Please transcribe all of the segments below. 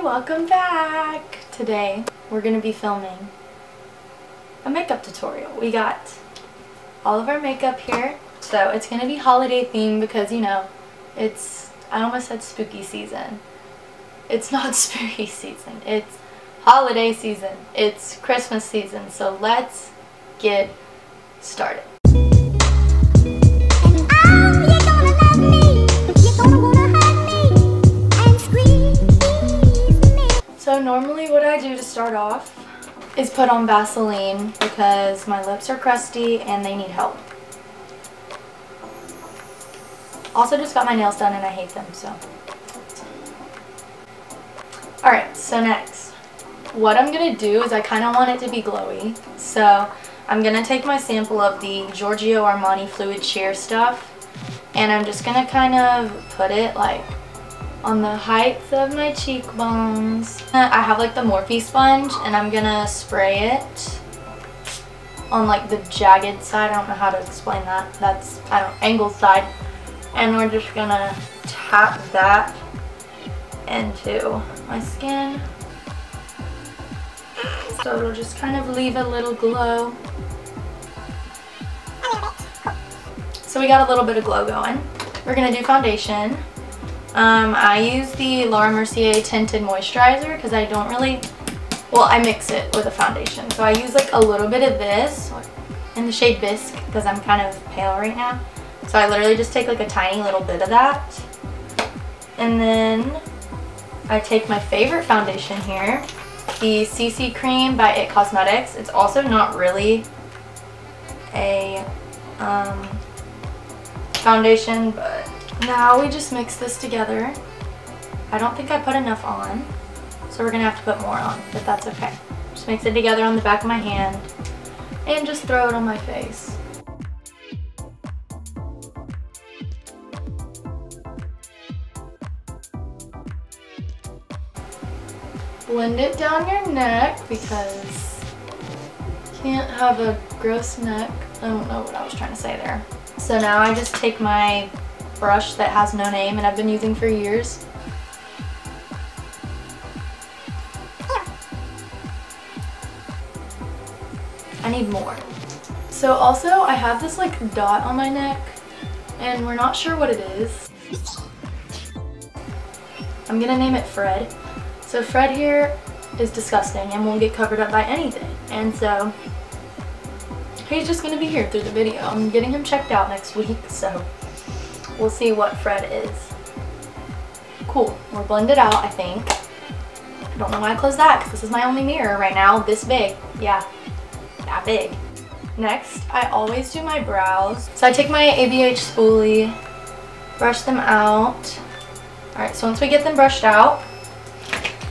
welcome back! Today we're going to be filming a makeup tutorial. We got all of our makeup here, so it's going to be holiday themed because, you know, it's, I almost said spooky season. It's not spooky season, it's holiday season, it's Christmas season, so let's get started. So normally what I do to start off is put on Vaseline because my lips are crusty and they need help. Also just got my nails done and I hate them, so. Alright, so next. What I'm going to do is I kind of want it to be glowy. So I'm going to take my sample of the Giorgio Armani Fluid Sheer stuff and I'm just going to kind of put it like on the heights of my cheekbones. I have like the Morphe sponge and I'm gonna spray it on like the jagged side. I don't know how to explain that. That's, angled side. And we're just gonna tap that into my skin. So it'll just kind of leave a little glow. So we got a little bit of glow going. We're gonna do foundation. I use the Laura Mercier Tinted Moisturizer because I don't really, well, I mix it with a foundation. So I use like a little bit of this in the shade Bisque because I'm kind of pale right now. So I literally just take like a tiny little bit of that. And then I take my favorite foundation here, the CC Cream by It Cosmetics. It's also not really a foundation, but now we just mix this together. I don't think I put enough on, so we're gonna have to put more on, but that's okay. Just mix it together on the back of my hand and just throw it on my face. Blend it down your neck because you can't have a gross neck. I don't know what I was trying to say there. So now I just take my brush that has no name and I've been using for years. I need more. So also I have this like dot on my neck and we're not sure what it is. I'm gonna name it Fred. So Fred here is disgusting and won't get covered up by anything, and so he's just gonna be here through the video. I'm getting him checked out next week, so we'll see what Fred is. Cool, we're blended out, I think. I don't know why I closed that because this is my only mirror right now, this big. Yeah, that big. Next, I always do my brows. So I take my ABH spoolie, brush them out. Alright, so once we get them brushed out,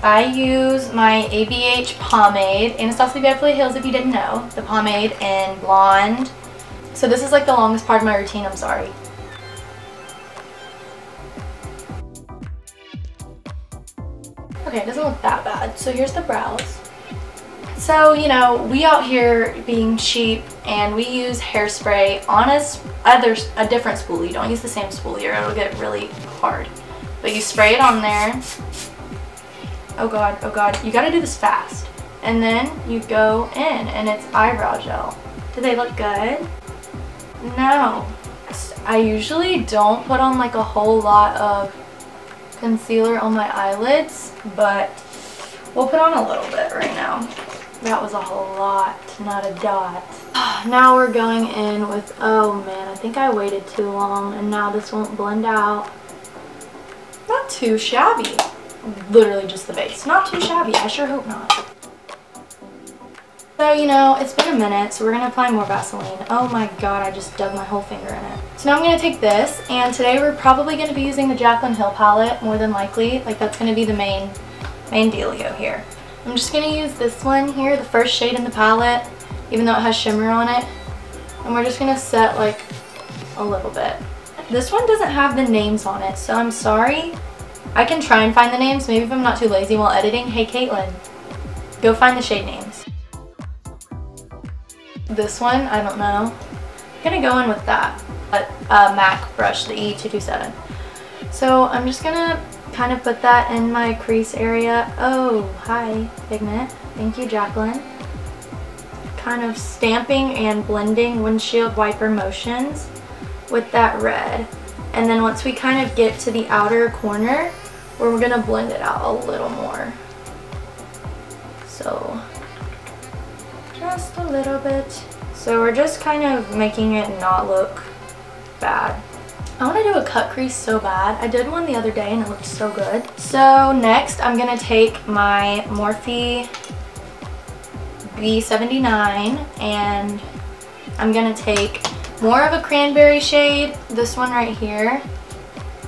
I use my ABH pomade, Anastasia Beverly Hills if you didn't know, the pomade in blonde. So this is like the longest part of my routine, I'm sorry. Okay, it doesn't look that bad. So here's the brows. So, you know, we out here being cheap and we use hairspray on a different spoolie. Don't use the same spoolie or it'll get really hard. But you spray it on there. Oh god, you gotta do this fast. And then you go in and it's eyebrow gel. Do they look good? No. I usually don't put on like a whole lot of concealer on my eyelids, but we'll put on a little bit right now. That was a whole lot, not a dot. Now we're going in with, oh man, I think I waited too long and now this won't blend out. Not too shabby. Literally just the base. Not too shabby. I sure hope not. So, you know, it's been a minute, so we're going to apply more Vaseline. Oh my god, I just dug my whole finger in it. So now I'm going to take this, and today we're probably going to be using the Jaclyn Hill palette, more than likely. Like, that's going to be the main dealio here. I'm just going to use this one here, the first shade in the palette, even though it has shimmer on it. And we're just going to set, like, a little bit. This one doesn't have the names on it, so I'm sorry. I can try and find the names, maybe if I'm not too lazy while editing. Hey Caitlin, go find the shade names. This one, I don't know. I'm gonna go in with that MAC brush, the E227. So I'm just gonna kind of put that in my crease area. Oh, hi, pigment. Thank you, Jacqueline. Kind of stamping and blending windshield wiper motions with that red. And then once we kind of get to the outer corner, we're gonna blend it out a little more. So, just a little bit. So we're just kind of making it not look bad. I want to do a cut crease so bad. I did one the other day and it looked so good. So next I'm gonna take my Morphe B79 and I'm gonna take more of a cranberry shade, this one right here,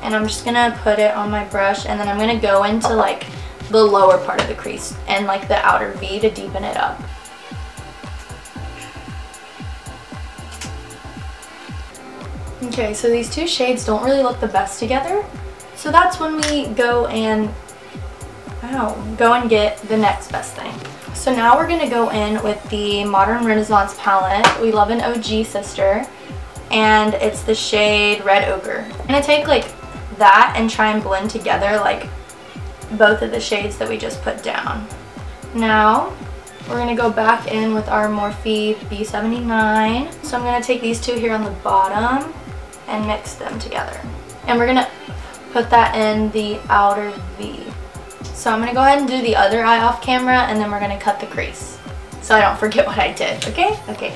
and I'm just gonna put it on my brush, and then I'm gonna go into like the lower part of the crease and like the outer V to deepen it up. Okay, so these two shades don't really look the best together, so that's when we go and get the next best thing. So now we're gonna go in with the Modern Renaissance palette. We love an OG sister, and it's the shade Red Ochre. I'm gonna take like that and try and blend together like both of the shades that we just put down. Now we're gonna go back in with our Morphe B79. So I'm gonna take these two here on the bottom and mix them together. And we're gonna put that in the outer V. So I'm gonna go ahead and do the other eye off camera, and then we're gonna cut the crease so I don't forget what I did, okay? Okay.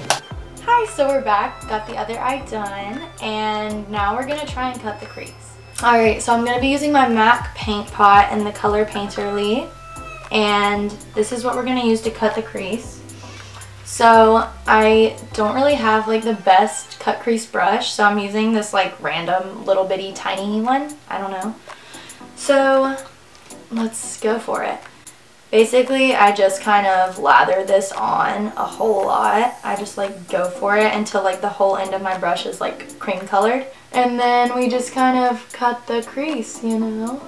Hi, so we're back, got the other eye done, and now we're gonna try and cut the crease. Alright, so I'm gonna be using my MAC paint pot in the color Painterly, and this is what we're gonna use to cut the crease. So I don't really have like the best cut crease brush, so I'm using this like random little bitty tiny one, I don't know. So let's go for it. Basically, I just kind of lather this on a whole lot. I just like go for it until like the whole end of my brush is like cream colored. And then we just kind of cut the crease, you know.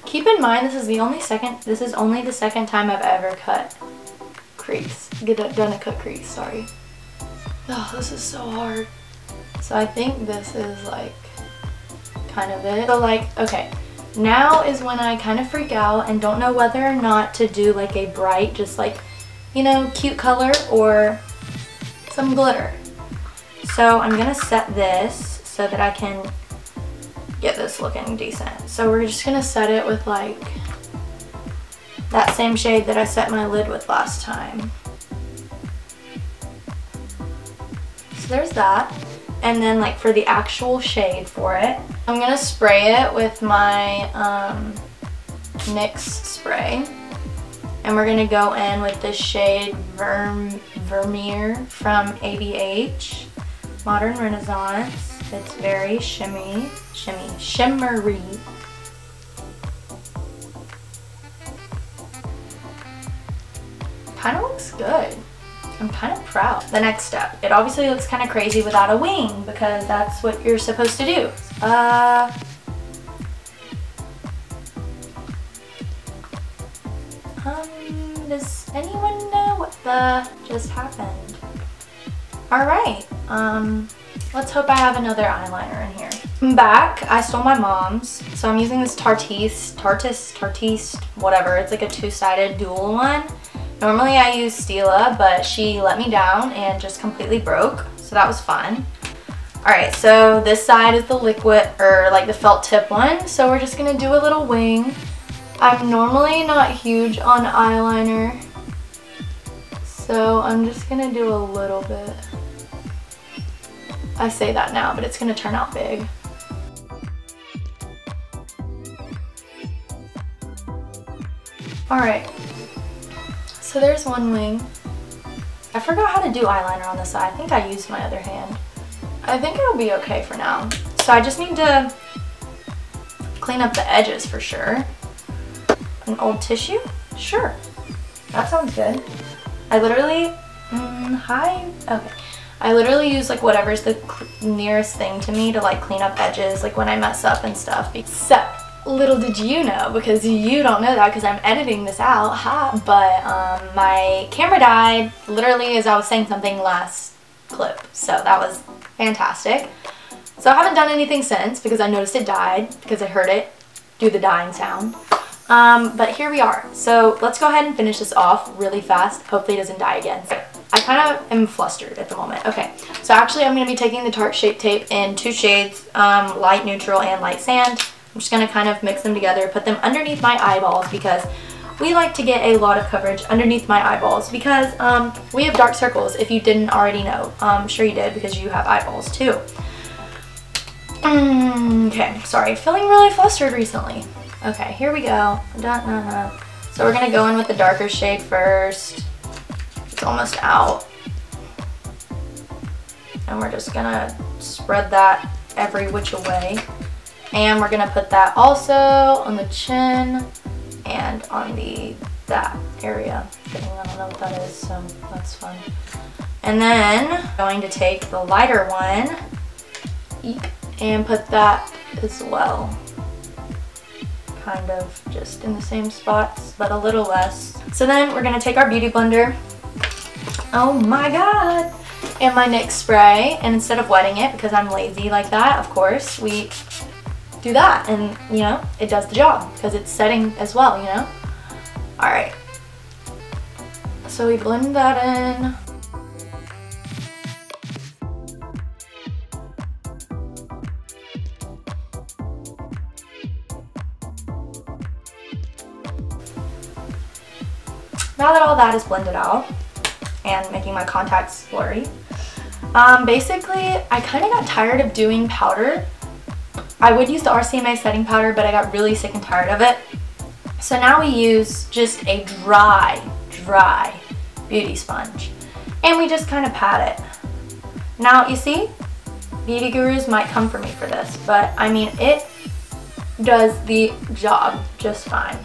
Keep in mind this is only the second time I've ever cut done a cut crease, sorry. Oh, this is so hard. So I think this is like kind of it. So like, okay. Now is when I kind of freak out and don't know whether or not to do like a bright, just like, you know, cute color or some glitter. So I'm gonna set this so that I can get this looking decent. So we're just gonna set it with like that same shade that I set my lid with last time. So there's that. And then like for the actual shade for it, I'm gonna spray it with my NYX spray. And we're gonna go in with this shade Vermeer from ABH, Modern Renaissance. It's very shimmery. Kind of looks good. I'm kind of proud. The next step. It obviously looks kind of crazy without a wing because that's what you're supposed to do. Does anyone know what just happened? Alright, let's hope I have another eyeliner in here. I'm back. I stole my mom's. So I'm using this Tartiste, whatever. It's like a two-sided dual one. Normally I use Stila, but she let me down and just completely broke, so that was fun. Alright, so this side is the liquid, or like the felt tip one, so we're just gonna do a little wing. I'm normally not huge on eyeliner, so I'm just gonna do a little bit. I say that now, but it's gonna turn out big. Alright. So there's one wing. I forgot how to do eyeliner on this side. I think I used my other hand. I think it'll be okay for now. So I just need to clean up the edges for sure. An old tissue? Sure. That sounds good. I literally, okay. I literally use like whatever's the nearest thing to me to like clean up edges, like when I mess up and stuff. So, little did you know, because you don't know that because I'm editing this out, but my camera died literally as I was saying something last clip, so that was fantastic. So I haven't done anything since because I noticed it died because I heard it do the dying sound. But here we are. So let's go ahead and finish this off really fast. Hopefully it doesn't die again. I kind of am flustered at the moment. Okay, so actually I'm going to be taking the Tarte Shape Tape in 2 shades, light neutral and light sand. I'm just going to kind of mix them together, put them underneath my eyeballs because we like to get a lot of coverage underneath my eyeballs because we have dark circles, if you didn't already know. I'm sure you did because you have eyeballs too. Okay, sorry, feeling really flustered recently. Okay, here we go. So we're going to go in with the darker shade first. It's almost out. And we're just going to spread that every which way. And we're going to put that also on the chin and on that area. I don't know what that is, so that's fun. And then I'm going to take the lighter one and put that as well. Kind of just in the same spots, but a little less. So then we're going to take our beauty blender. Oh my god! And my NYX spray, and instead of wetting it, because I'm lazy like that, of course, we do that, and you know, it does the job, because it's setting as well, you know? Alright. So we blend that in. Now that all that is blended out, and making my contacts blurry. Basically, I kind of got tired of doing powder. I would use the RCMA setting powder, but I got really sick and tired of it. So now we use just a dry beauty sponge. And we just kind of pat it. Now, you see, beauty gurus might come for me for this, but I mean, it does the job just fine.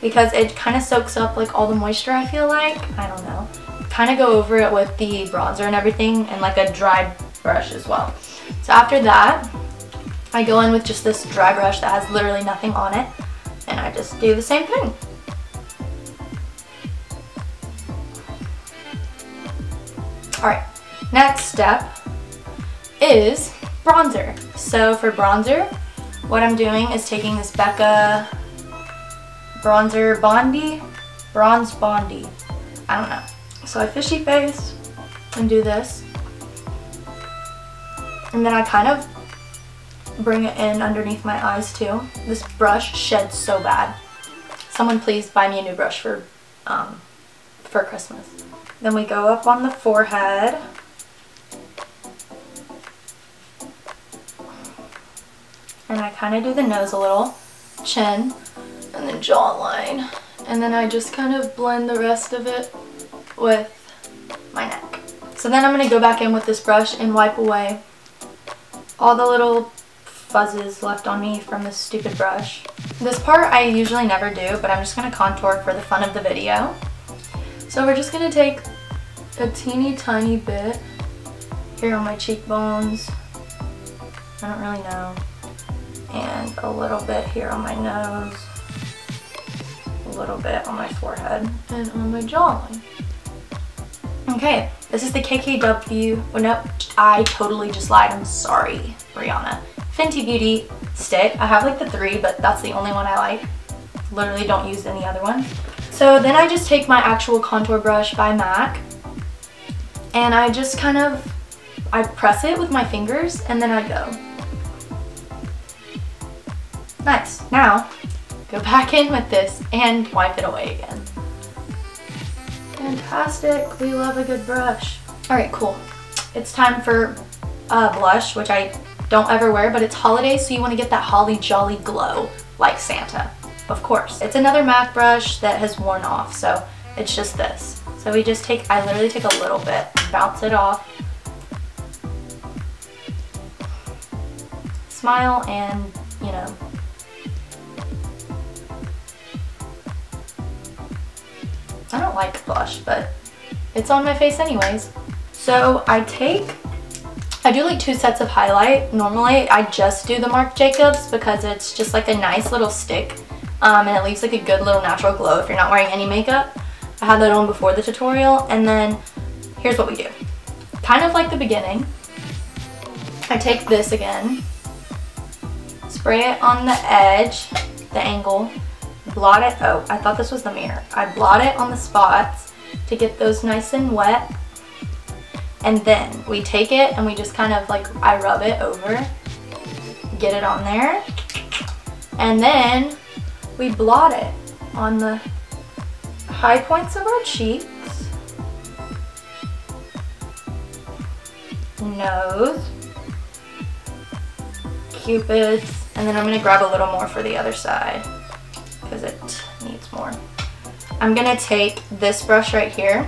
Because it kind of soaks up like all the moisture, I feel like. I don't know. Kind of go over it with the bronzer and everything, and like a dry brush as well. So after that, I go in with just this dry brush that has literally nothing on it, and I just do the same thing. Alright, next step is bronzer. So for bronzer, what I'm doing is taking this Becca Bronzer Bronze Bondi. I don't know. So I fishy face and do this. And then I kind of bring it in underneath my eyes too. This brush sheds so bad. Someone please buy me a new brush for Christmas. Then we go up on the forehead. And I kind of do the nose a little, chin, and then jawline. And then I just kind of blend the rest of it with my neck. So then I'm going to go back in with this brush and wipe away all the little fuzzes left on me from this stupid brush. This part I usually never do, but I'm just going to contour for the fun of the video. So we're just going to take a teeny tiny bit here on my cheekbones. I don't really know. And a little bit here on my nose. A little bit on my forehead and on my jawline. Okay, this is the KKW, oh no, I totally just lied, I'm sorry, Brianna. Fenty Beauty stick. I have like the 3, but that's the only one I like. Literally don't use any other ones. So then I just take my actual contour brush by MAC, and I just kind of, I press it with my fingers, and then I go. Nice. Now, go back in with this and wipe it away again. Fantastic. We love a good brush. Alright, cool. It's time for blush, which I don't ever wear, but it's holidays, so you want to get that holly jolly glow like Santa. Of course. It's another MAC brush that has worn off, so it's just this. So we just take, I literally take a little bit, bounce it off, smile, and, you know, I don't like blush, but it's on my face anyways. So I do like 2 sets of highlight. Normally I just do the Marc Jacobs because it's just like a nice little stick, and it leaves like a good little natural glow if you're not wearing any makeup. I had that on before the tutorial, and then here's what we do. Kind of like the beginning, I take this again, spray it on the edge, the angle, blot it. Oh, I thought this was the mirror. I blot it on the spots to get those nice and wet. And then we take it and we just kind of like, I rub it over, get it on there. And then we blot it on the high points of our cheeks, nose, cupids, and then I'm going to grab a little more for the other side because it needs more. I'm going to take this brush right here,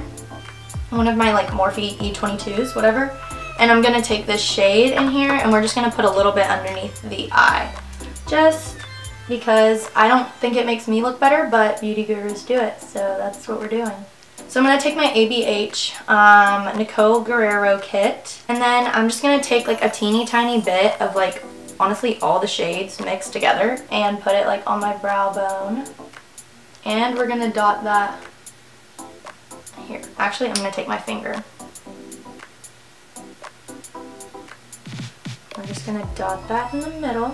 one of my like Morphe E22s, whatever, and I'm going to take this shade in here and we're just going to put a little bit underneath the eye. Just because I don't think it makes me look better, but beauty gurus do it, so that's what we're doing. So I'm going to take my ABH Nicole Guerrero kit, and then I'm just going to take like a teeny tiny bit of like, honestly, all the shades mixed together and put it like on my brow bone. And we're going to dot that here. Actually, I'm going to take my finger. We're just going to dot that in the middle.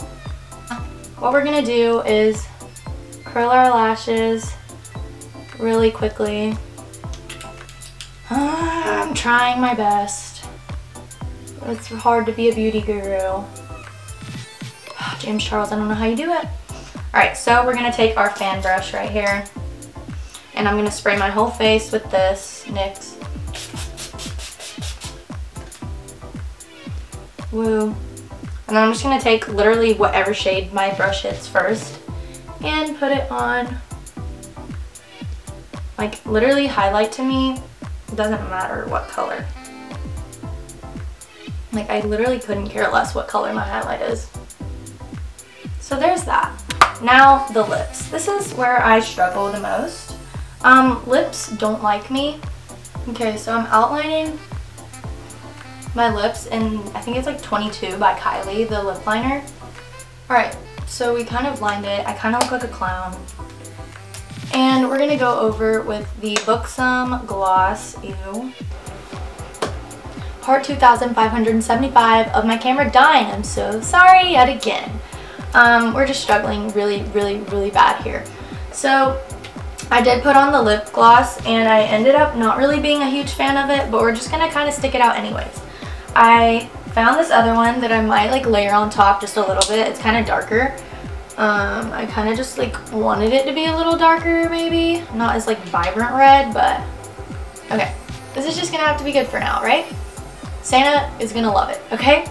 What we're going to do is curl our lashes really quickly. I'm trying my best. It's hard to be a beauty guru. James Charles, I don't know how you do it. Alright, so we're going to take our fan brush right here. And I'm going to spray my whole face with this NYX. Woo. And then I'm just going to take literally whatever shade my brush hits first and put it on. Like, literally highlight to me, it doesn't matter what color. Like, I literally couldn't care less what color my highlight is. So there's that. Now the lips. This is where I struggle the most. Lips don't like me. Okay, so I'm outlining my lips in, I think it's like 22 by Kylie, the lip liner. Alright, so we kind of lined it. I kind of look like a clown. And we're going to go over with the Buxom Gloss. Ew. Part 2575 of my camera dying. I'm so sorry yet again. We're just struggling really bad here. So I did put on the lip gloss and I ended up not really being a huge fan of it, but we're just going to kind of stick it out anyways. I found this other one that I might like layer on top just a little bit. It's kind of darker. I kind of just like wanted it to be a little darker maybe. Not as like vibrant red, but okay. This is just going to have to be good for now, right? Santa is going to love it, okay?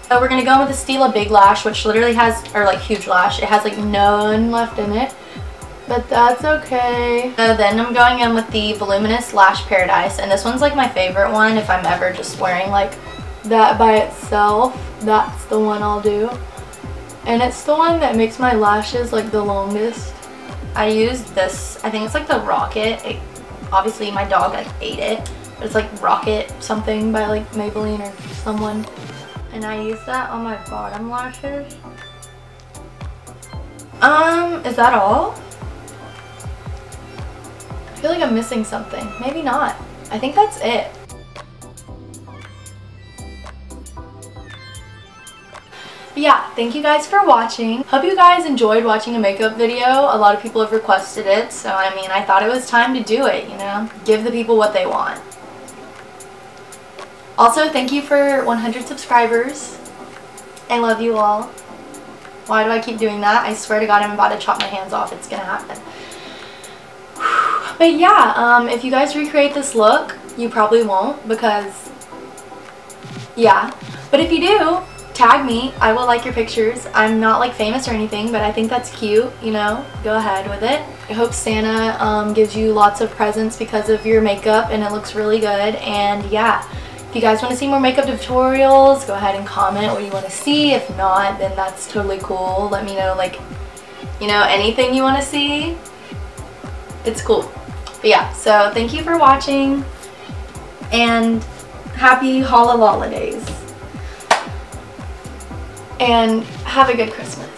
So we're going to go in with the Stila Big Lash, which literally has, or like huge lash. It has like none left in it, but that's okay. So then I'm going in with the Voluminous Lash Paradise, and this one's like my favorite one if I'm ever just wearing like that by itself. That's the one I'll do. And it's the one that makes my lashes like the longest. I used this, I think it's like the Rocket. Obviously my dog like ate it, but it's like Rocket something by like Maybelline or someone. And I use that on my bottom lashes. Is that all? I feel like I'm missing something. Maybe not. I think that's it. But yeah, thank you guys for watching. Hope you guys enjoyed watching a makeup video. A lot of people have requested it, so I mean, I thought it was time to do it, you know? Give the people what they want. Also, thank you for 100 subscribers. I love you all. Why do I keep doing that? I swear to God, I'm about to chop my hands off. It's gonna happen. But yeah, if you guys recreate this look, you probably won't because, yeah. But if you do, tag me. I will like your pictures. I'm not like famous or anything, but I think that's cute, you know? Go ahead with it. I hope Santa gives you lots of presents because of your makeup and it looks really good. And yeah. If you guys want to see more makeup tutorials, go ahead and comment what you want to see. If not, then that's totally cool. Let me know, like, you know, anything you want to see. It's cool. But yeah, so thank you for watching. And happy holidays. And have a good Christmas.